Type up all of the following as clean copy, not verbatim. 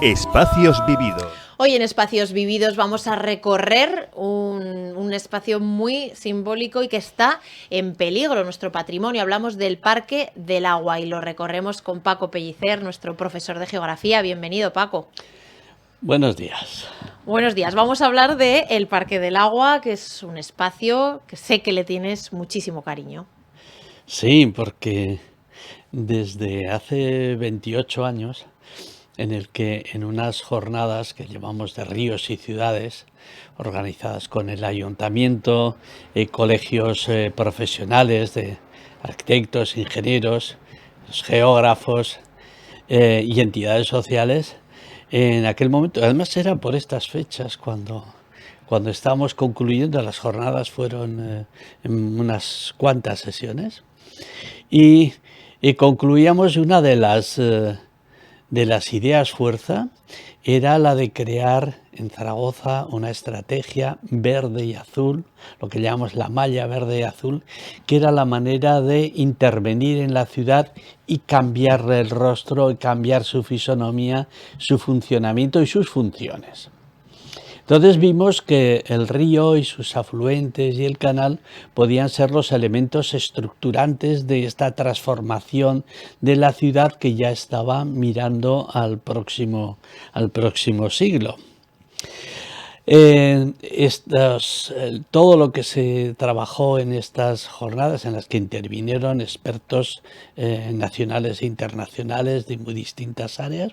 Espacios vividos. Hoy en Espacios Vividos vamos a recorrer un espacio muy simbólico y que está en peligro, nuestro patrimonio. Hablamos del Parque del Agua y lo recorremos con Paco Pellicer, nuestro profesor de geografía. Bienvenido, Paco. Buenos días. Buenos días. Vamos a hablar del Parque del Agua, que es un espacio que sé que le tienes muchísimo cariño. Sí, porque desde hace 28 años, en el que en unas jornadas que llamamos de ríos y ciudades, organizadas con el ayuntamiento, colegios profesionales de arquitectos, ingenieros, geógrafos y entidades sociales, en aquel momento, además era por estas fechas cuando estábamos concluyendo, las jornadas fueron en unas cuantas sesiones, y concluíamos una de las ideas fuerza era la de crear en Zaragoza una estrategia verde y azul, lo que llamamos la malla verde y azul, que era la manera de intervenir en la ciudad y cambiarle el rostro y cambiar su fisonomía, su funcionamiento y sus funciones. Entonces vimos que el río y sus afluentes y el canal podían ser los elementos estructurantes de esta transformación de la ciudad que ya estaba mirando al próximo siglo. Todo lo que se trabajó en estas jornadas, en las que intervinieron expertos nacionales e internacionales de muy distintas áreas,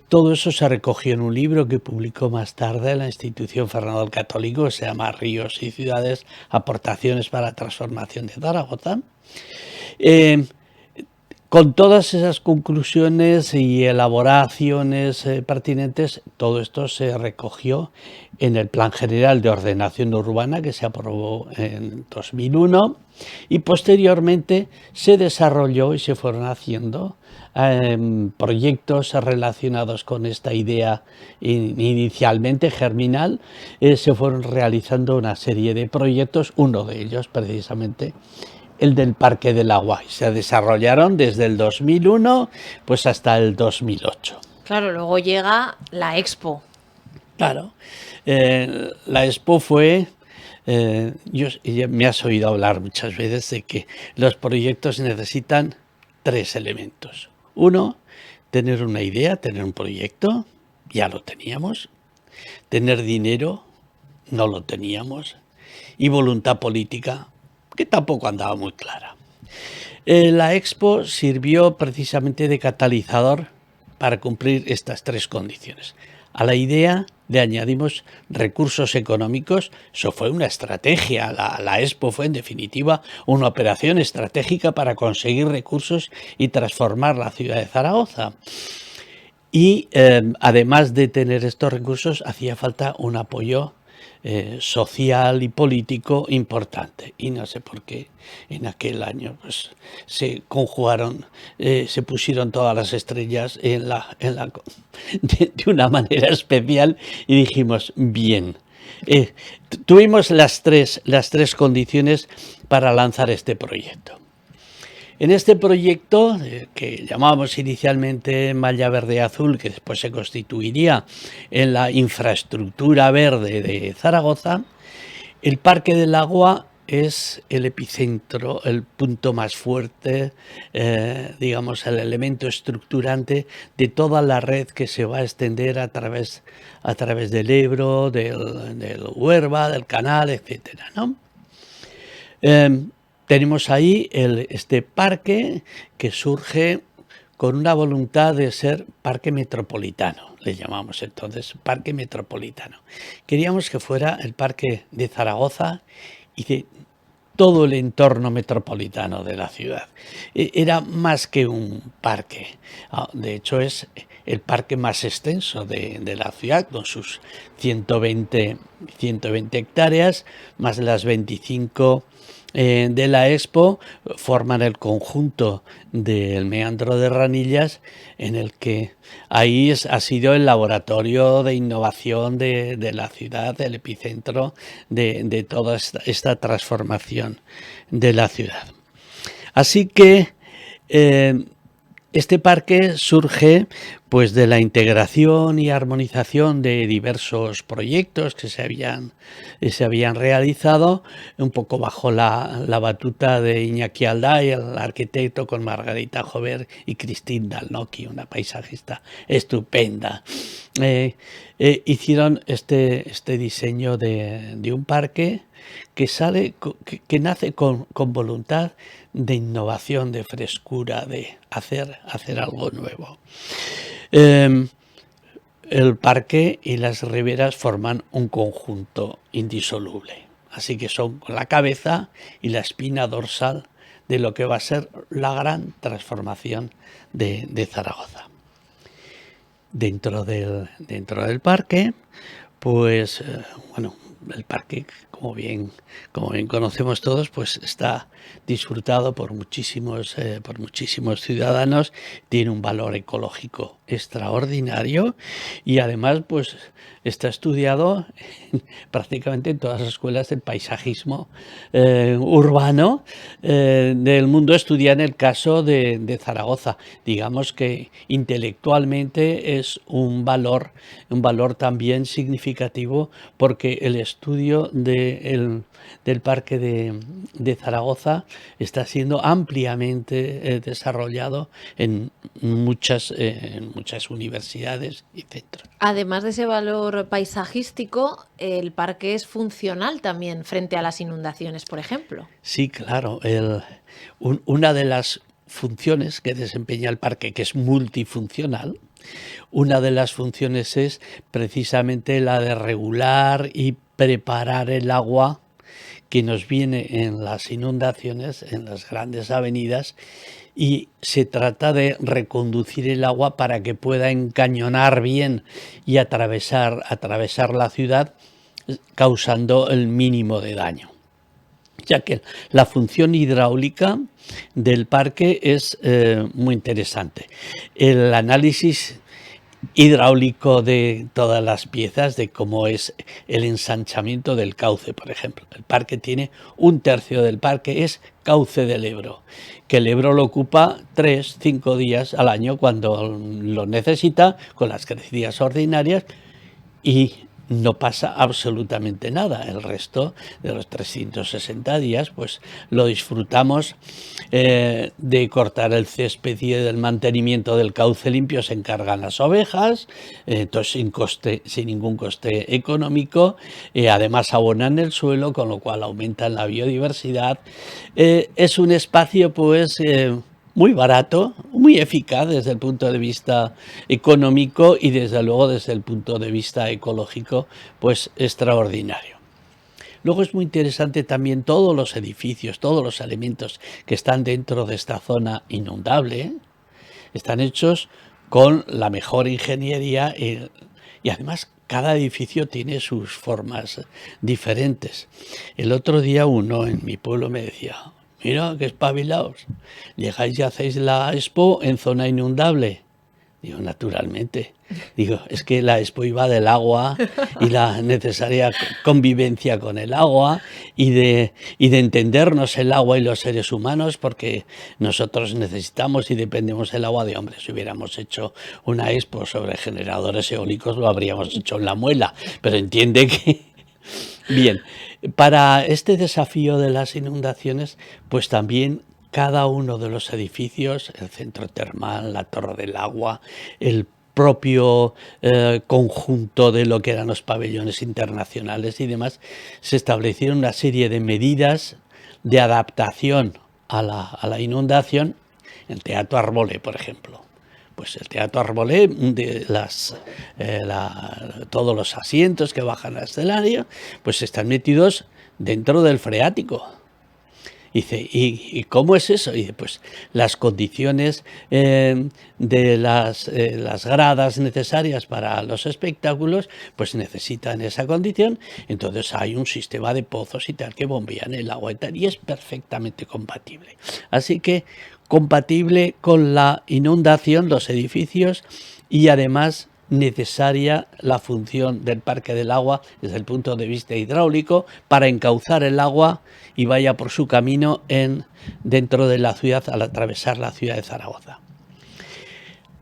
todo eso se recogió en un libro que publicó más tarde la institución Fernando el Católico, que se llama Ríos y Ciudades, aportaciones para la transformación de Zaragoza. Con todas esas conclusiones y elaboraciones pertinentes, todo esto se recogió en el Plan General de Ordenación Urbana que se aprobó en 2001 y posteriormente se desarrolló y se fueron haciendo proyectos relacionados con esta idea inicialmente germinal. Se fueron realizando una serie de proyectos, uno de ellos precisamente el del Parque del Agua, y se desarrollaron desde el 2001 pues hasta el 2008. Claro, luego llega la Expo. Claro, la Expo fue... me has oído hablar muchas veces de que los proyectos necesitan tres elementos. Uno, tener una idea, tener un proyecto, ya lo teníamos. Tener dinero, no lo teníamos. Y voluntad política, que tampoco andaba muy clara. La Expo sirvió precisamente de catalizador para cumplir estas tres condiciones. A la idea le añadimos recursos económicos. Eso fue una estrategia. La Expo fue en definitiva una operación estratégica para conseguir recursos y transformar la ciudad de Zaragoza. Y además de tener estos recursos, hacía falta un apoyo social y político importante, y no sé por qué en aquel año pues se conjugaron, se pusieron todas las estrellas de una manera especial y dijimos bien, tuvimos las tres condiciones para lanzar este proyecto. En este proyecto, que llamábamos inicialmente Malla Verde y Azul, que después se constituiría en la infraestructura verde de Zaragoza, el Parque del Agua es el epicentro, el punto más fuerte, digamos, el elemento estructurante de toda la red que se va a extender a través del Ebro, del Huerva, del Canal, etcétera, ¿no? Tenemos ahí este parque que surge con una voluntad de ser parque metropolitano, le llamamos entonces parque metropolitano. Queríamos que fuera el parque de Zaragoza y de todo el entorno metropolitano de la ciudad. Era más que un parque, de hecho es el parque más extenso de la ciudad, con sus 120 hectáreas, más las 25 de la Expo, forman el conjunto del meandro de Ranillas, en el que ahí ha sido el laboratorio de innovación de la ciudad, el epicentro de toda esta transformación de la ciudad. Así que este parque surge pues de la integración y armonización de diversos proyectos que se habían realizado, un poco bajo la batuta de Iñaki Alday, el arquitecto, con Margarita Jover y Christine Dalnoky, una paisajista estupenda. Hicieron este diseño de un parque que nace con voluntad de innovación, de frescura, de hacer algo nuevo. El parque y las riberas forman un conjunto indisoluble, así que son la cabeza y la espina dorsal de lo que va a ser la gran transformación de Zaragoza. Dentro del parque, pues bueno, el parque, como bien conocemos todos, pues está disfrutado por muchísimos ciudadanos, tiene un valor ecológico extraordinario y además pues está estudiado prácticamente en todas las escuelas del paisajismo urbano del mundo. Estudia en el caso de Zaragoza. Digamos que intelectualmente es un valor también significativo, porque el estudio del parque de Zaragoza está siendo ampliamente desarrollado en muchas universidades y centros. Además de ese valor paisajístico, el parque es funcional también frente a las inundaciones, por ejemplo. Sí, claro. Una de las funciones que desempeña el parque, que es multifuncional, una de las funciones es precisamente la de regular y preparar el agua que nos viene en las inundaciones, en las grandes avenidas, y se trata de reconducir el agua para que pueda encañonar bien y atravesar la ciudad, causando el mínimo de daño. Ya que la función hidráulica del parque es muy interesante. El análisis hidráulico de todas las piezas, de cómo es el ensanchamiento del cauce, por ejemplo. El parque tiene 1/3 del parque es cauce del Ebro, que el Ebro lo ocupa 3-5 días al año cuando lo necesita, con las crecidas ordinarias, y no pasa absolutamente nada. El resto de los 360 días pues lo disfrutamos de cortar el césped y del mantenimiento del cauce limpio. Se encargan las ovejas, entonces sin ningún coste económico. Además abonan el suelo, con lo cual aumentan la biodiversidad. Es un espacio pues muy barato, muy eficaz desde el punto de vista económico y desde luego desde el punto de vista ecológico, pues extraordinario. Luego es muy interesante también todos los edificios, todos los elementos que están dentro de esta zona inundable, están hechos con la mejor ingeniería y además cada edificio tiene sus formas diferentes. El otro día uno en mi pueblo me decía: mira, qué espabilaos, llegáis y hacéis la expo en zona inundable. Digo, naturalmente. Digo, es que la expo iba del agua y la necesaria convivencia con el agua y de entendernos el agua y los seres humanos, porque nosotros necesitamos y dependemos del agua de hombres. Si hubiéramos hecho una expo sobre generadores eólicos, lo habríamos hecho en La Muela, pero entiende que... Bien, para este desafío de las inundaciones, pues también cada uno de los edificios, el centro termal, la torre del agua, el propio conjunto de lo que eran los pabellones internacionales y demás, se establecieron una serie de medidas de adaptación a la inundación. El Teatro Arbolé, por ejemplo. Pues el Teatro Arbolé, todos los asientos que bajan al escenario, pues están metidos dentro del freático. Dice, ¿y cómo es eso? Dice, pues las condiciones de las gradas necesarias para los espectáculos, pues necesitan esa condición. Entonces hay un sistema de pozos y tal que bombean el agua y tal, y es perfectamente compatible. Así que compatible con la inundación, los edificios, y además necesaria la función del Parque del Agua desde el punto de vista hidráulico para encauzar el agua y vaya por su camino dentro de la ciudad al atravesar la ciudad de Zaragoza.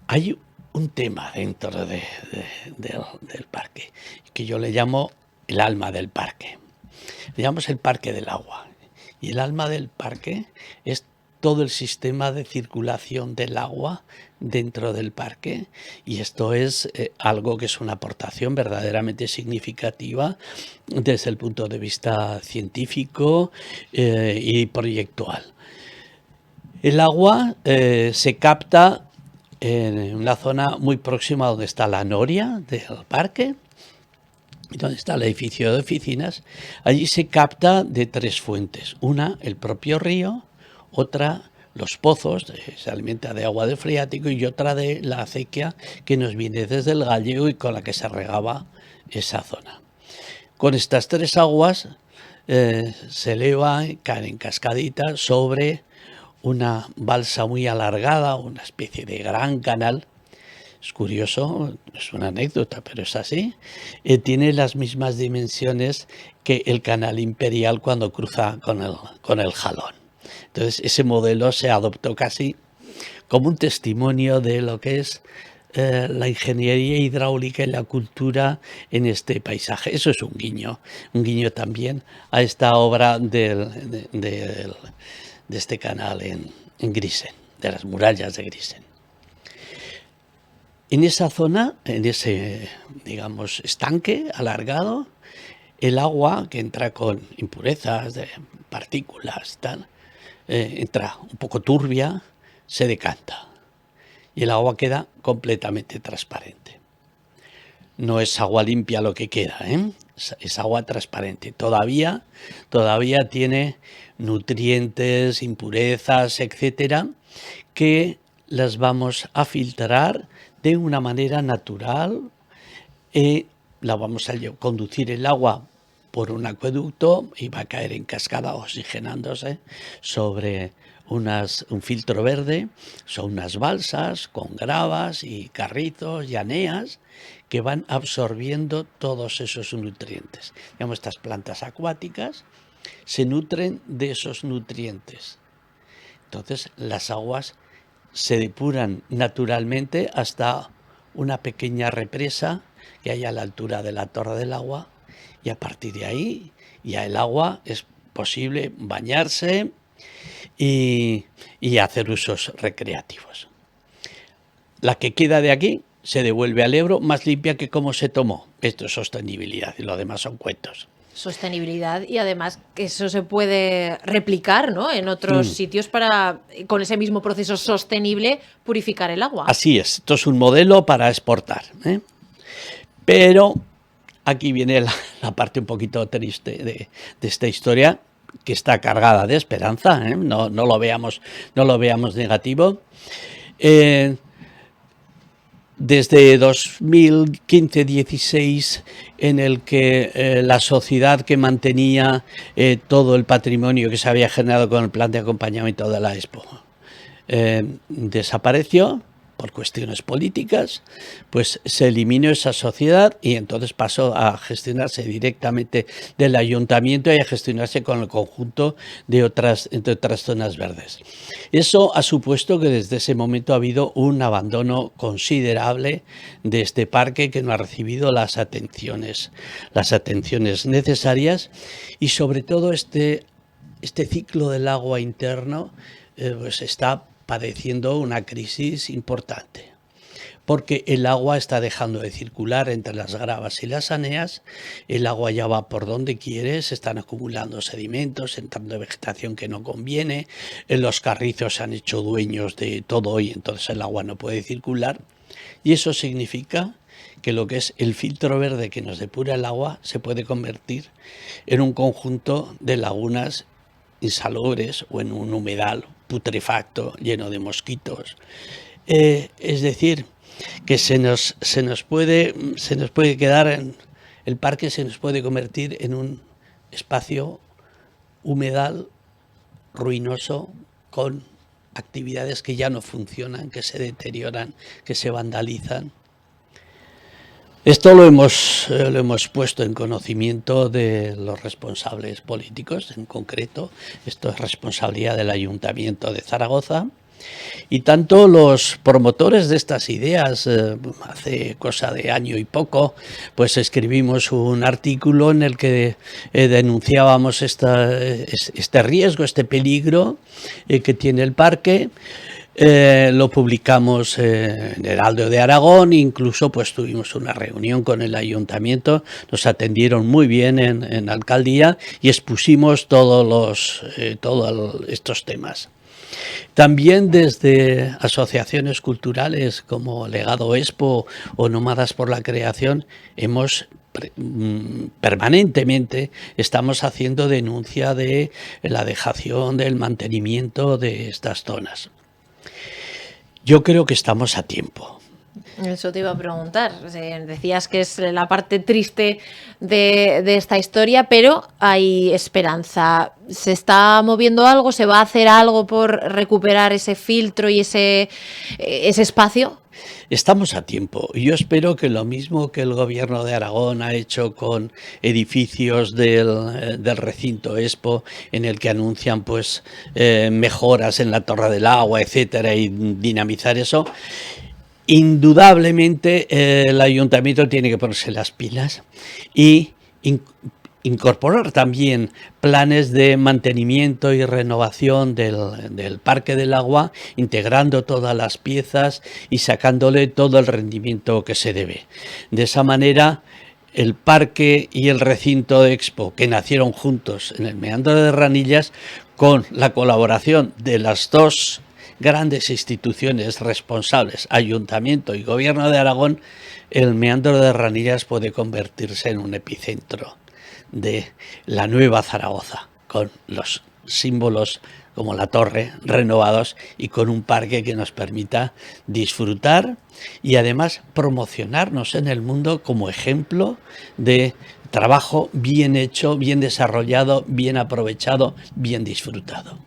Hay un tema dentro del parque, que yo le llamo el alma del parque. Le llamamos el parque del agua. Y el alma del parque es todo el sistema de circulación del agua dentro del parque, y esto es algo que es una aportación verdaderamente significativa desde el punto de vista científico y proyectual. El agua se capta en una zona muy próxima a donde está la noria del parque, donde está el edificio de oficinas. Allí se capta de 3 fuentes. Una, el propio río; otra, los pozos, se alimenta de agua del freático; y otra de la acequia que nos viene desde el Gallego y con la que se regaba esa zona. Con estas 3 aguas se eleva, caen en cascadita sobre una balsa muy alargada, una especie de gran canal. Es curioso, es una anécdota, pero es así. Tiene las mismas dimensiones que el canal imperial cuando cruza con el Jalón. Entonces, ese modelo se adoptó casi como un testimonio de lo que es la ingeniería hidráulica y la cultura en este paisaje. Eso es un guiño también a esta obra de este canal en Grisen, de las murallas de Grisen. En esa zona, en ese, digamos, estanque alargado, el agua, que entra con impurezas, de partículas, tal, entra un poco turbia, se decanta y el agua queda completamente transparente. No es agua limpia lo que queda, es agua transparente. Todavía tiene nutrientes, impurezas, etcétera, que las vamos a filtrar de una manera natural. La vamos a conducir el agua por un acueducto y va a caer en cascada oxigenándose sobre un filtro verde. Son unas balsas con gravas y carrizos y aneas que van absorbiendo todos esos nutrientes. Digamos, estas plantas acuáticas se nutren de esos nutrientes. Entonces las aguas se depuran naturalmente hasta una pequeña represa que hay a la altura de la Torre del Agua, y a partir de ahí ya el agua es posible bañarse y hacer usos recreativos. La que queda de aquí se devuelve al Ebro más limpia que como se tomó. Esto es sostenibilidad y lo demás son cuentos. Sostenibilidad, y además que eso se puede replicar, ¿no?, en otros sitios para, con ese mismo proceso sostenible, purificar el agua. Así es, esto es un modelo para exportar, ¿eh? Pero aquí viene la parte un poquito triste de esta historia, que está cargada de esperanza, ¿eh? No lo veamos negativo. Desde 2015-16, en el que la sociedad que mantenía todo el patrimonio que se había generado con el plan de acompañamiento de la Expo desapareció por cuestiones políticas, pues se eliminó esa sociedad y entonces pasó a gestionarse directamente del ayuntamiento y a gestionarse con el conjunto de otras zonas verdes. Eso ha supuesto que desde ese momento ha habido un abandono considerable de este parque, que no ha recibido las atenciones necesarias, y sobre todo este ciclo del agua interno pues está padeciendo una crisis importante, porque el agua está dejando de circular entre las gravas y las aneas. El agua ya va por donde quiere, se están acumulando sedimentos, entrando vegetación que no conviene, los carrizos se han hecho dueños de todo y entonces el agua no puede circular, y eso significa que lo que es el filtro verde que nos depura el agua se puede convertir en un conjunto de lagunas insalubres o en un humedal putrefacto lleno de mosquitos. Es decir, que se nos puede quedar el parque, se nos puede convertir en un espacio humedal ruinoso, con actividades que ya no funcionan, que se deterioran, que se vandalizan. Esto lo hemos puesto en conocimiento de los responsables políticos. En concreto, esto es responsabilidad del Ayuntamiento de Zaragoza, Y tanto los promotores de estas ideas, hace cosa de año y poco, pues escribimos un artículo en el que denunciábamos este riesgo, este peligro que tiene el parque. Lo publicamos en Heraldo de Aragón, incluso pues tuvimos una reunión con el ayuntamiento, nos atendieron muy bien en la alcaldía y expusimos todos estos temas. También desde asociaciones culturales como Legado Expo o Nómadas por la Creación permanentemente estamos haciendo denuncia de la dejación, del mantenimiento de estas zonas. Yo creo que estamos a tiempo. Eso te iba a preguntar. Decías que es la parte triste de esta historia, pero hay esperanza. ¿Se está moviendo algo? ¿Se va a hacer algo por recuperar ese filtro y ese espacio? Estamos a tiempo. Yo espero que lo mismo que el Gobierno de Aragón ha hecho con edificios del recinto Expo, en el que anuncian pues mejoras en la Torre del Agua, etcétera, y dinamizar eso. Indudablemente el ayuntamiento tiene que ponerse las pilas y incorporar también planes de mantenimiento y renovación del Parque del Agua, integrando todas las piezas y sacándole todo el rendimiento que se debe. De esa manera, el parque y el recinto de Expo, que nacieron juntos en el Meandro de Ranillas, con la colaboración de las dos grandes instituciones responsables, Ayuntamiento y Gobierno de Aragón, el Meandro de Ranillas puede convertirse en un epicentro de la nueva Zaragoza, con los símbolos como la torre renovados y con un parque que nos permita disfrutar y además promocionarnos en el mundo como ejemplo de trabajo bien hecho, bien desarrollado, bien aprovechado, bien disfrutado.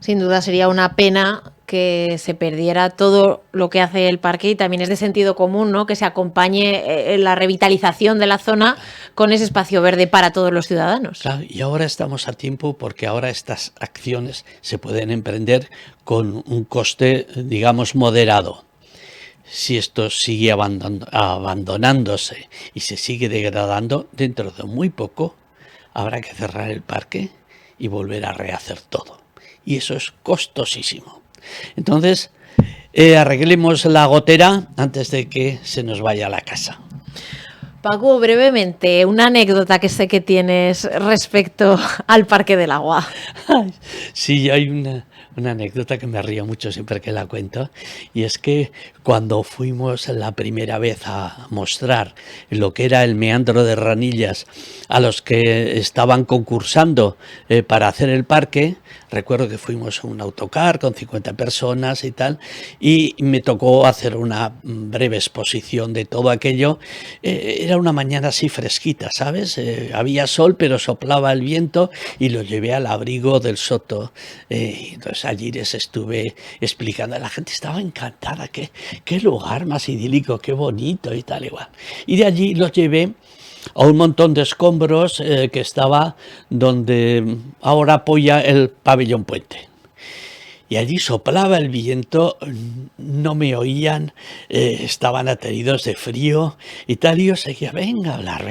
Sin duda sería una pena que se perdiera todo lo que hace el parque, y también es de sentido común, ¿no?, que se acompañe la revitalización de la zona con ese espacio verde para todos los ciudadanos. Claro, y ahora estamos a tiempo porque ahora estas acciones se pueden emprender con un coste, digamos, moderado. Si esto sigue abandonándose y se sigue degradando, dentro de muy poco habrá que cerrar el parque y volver a rehacer todo. Y eso es costosísimo. Entonces, arreglemos la gotera antes de que se nos vaya a la casa. Paco, brevemente, una anécdota que sé que tienes respecto al Parque del Agua. Sí, hay una anécdota que me río mucho siempre que la cuento, y es que cuando fuimos la primera vez a mostrar lo que era el Meandro de Ranillas a los que estaban concursando para hacer el parque, recuerdo que fuimos en un autocar con 50 personas y tal, y me tocó hacer una breve exposición de todo aquello. Era una mañana así fresquita, ¿sabes? Había sol, pero soplaba el viento y lo llevé al abrigo del Soto. Entonces allí les estuve explicando. La gente estaba encantada. Qué lugar más idílico, qué bonito y tal igual. Y de allí los llevé a un montón de escombros que estaba donde ahora apoya el pabellón Puente. Y allí soplaba el viento, no me oían, estaban ateridos de frío y tal, y yo seguía, venga a hablar,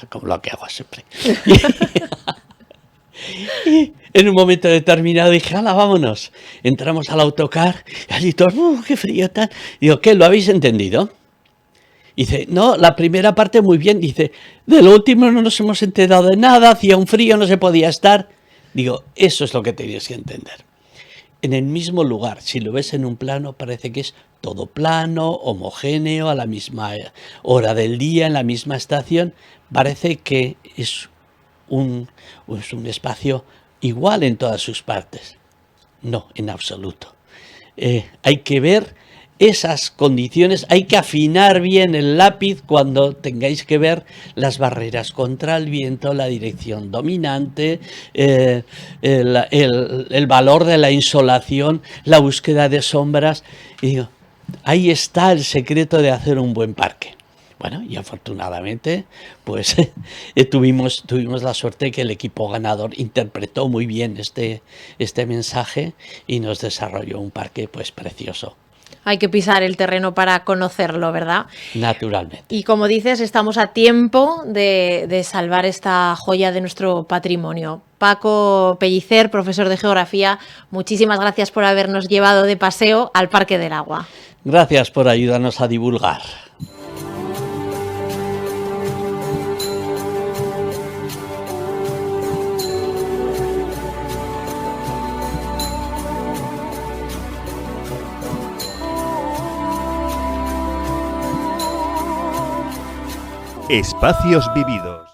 como lo que hago siempre. Y en un momento determinado dije, ¡hala, vámonos! Entramos al autocar y allí todos, ¡qué frío tal! Digo, ¿qué, lo habéis entendido? Dice, no, la primera parte muy bien. Dice, de lo último no nos hemos enterado de nada, hacía un frío, no se podía estar. Digo, eso es lo que tenías que entender. En el mismo lugar, si lo ves en un plano, parece que es todo plano, homogéneo, a la misma hora del día, en la misma estación. Parece que es un espacio igual en todas sus partes. No, en absoluto. Hay que ver esas condiciones, hay que afinar bien el lápiz cuando tengáis que ver las barreras contra el viento, la dirección dominante, el valor de la insolación, la búsqueda de sombras. Y digo, ahí está el secreto de hacer un buen parque. Bueno, y afortunadamente, pues tuvimos la suerte que el equipo ganador interpretó muy bien este mensaje y nos desarrolló un parque pues precioso. Hay que pisar el terreno para conocerlo, ¿verdad? Naturalmente. Y como dices, estamos a tiempo de salvar esta joya de nuestro patrimonio. Paco Pellicer, profesor de Geografía, muchísimas gracias por habernos llevado de paseo al Parque del Agua. Gracias por ayudarnos a divulgar. Espacios vividos.